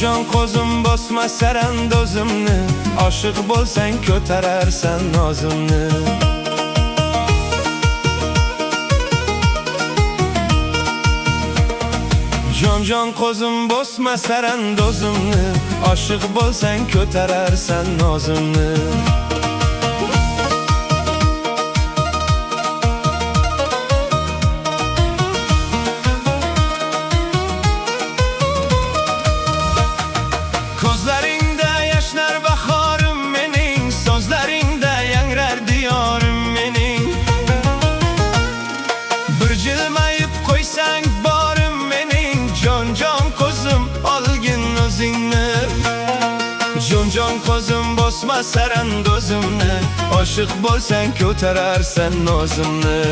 jon qo'zim bosma sarandozimni, oshiq bo'lsang ko'tararsan nozimni. Jon qo'zim bosma sarandozimni, oshiq bo'lsang ko'tararsan nozimni. Ko'zlaringda yashnar bahorim mening, so'zlaringda yangrar diyorim mening. Bir jilmayib qo'ysang borim mening, jon qo'zim olgin o'zingni. Jon qo'zim bosma sarandozimni, oshiq bo'lsang ko'tararsan nozimni.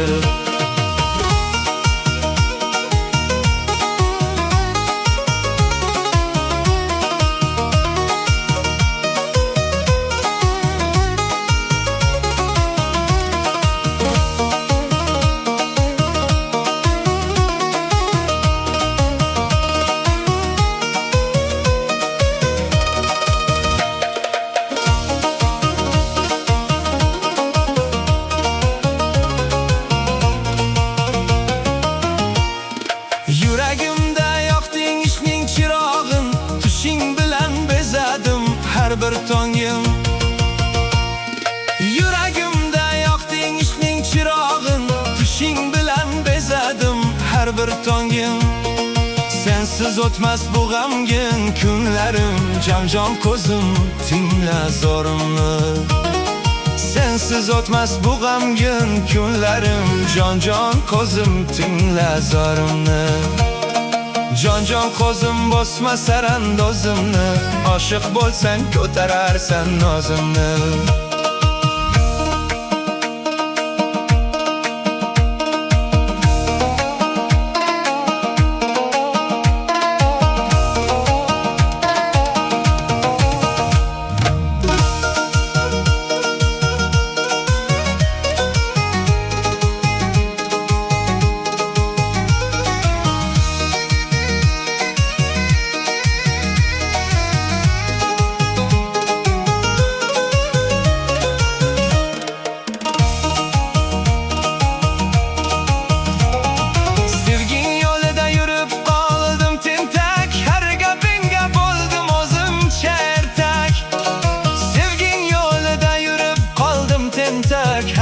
Yuragimda yoqding ishning chirog'in, tushing bilan bezadim har bir tongim. Yuragimda yoqding ishning chirog'in, tushing bilan bezadim har bir tongim. Sensiz o'tmas bu g'amgin kunlarim, jon ko'zim tingla zorimni. Sensiz o'tmas bu g'amgin kunlarim, jon ko'zim tingla zorimni. Jon qo'zim bosma sarandozimni, oshiq bo'lsang ko'tararsan nozimni.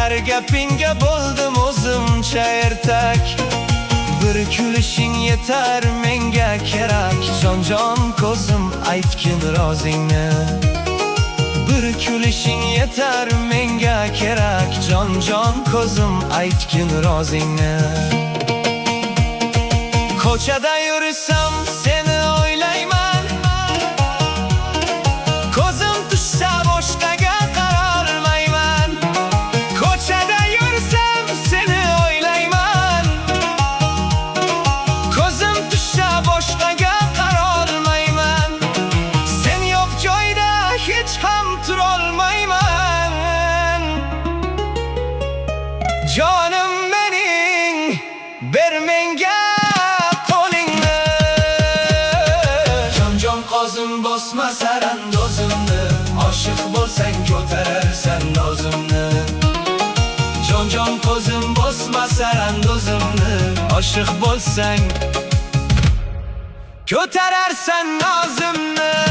Her gapinga bo'ldim o'zimcha ertak. Bir kulishing yetar menga kerak, jon ko'zim aytgin rozingni. Bir kulishing yetar menga kerak, jon ko'zim aytgin rozingni. Ko'chada yursam seni o'ylayman, ko'zim tushsa boshqaga jonim mening, ber menga qo'lingni. Jon qo'zim bosma sarandozimni, oshiq bo'lsang ko'tararsan nozimni. Jon qo'zim bosma sarandozimni, oshiq bo'lsang ko'tararsan nozimni.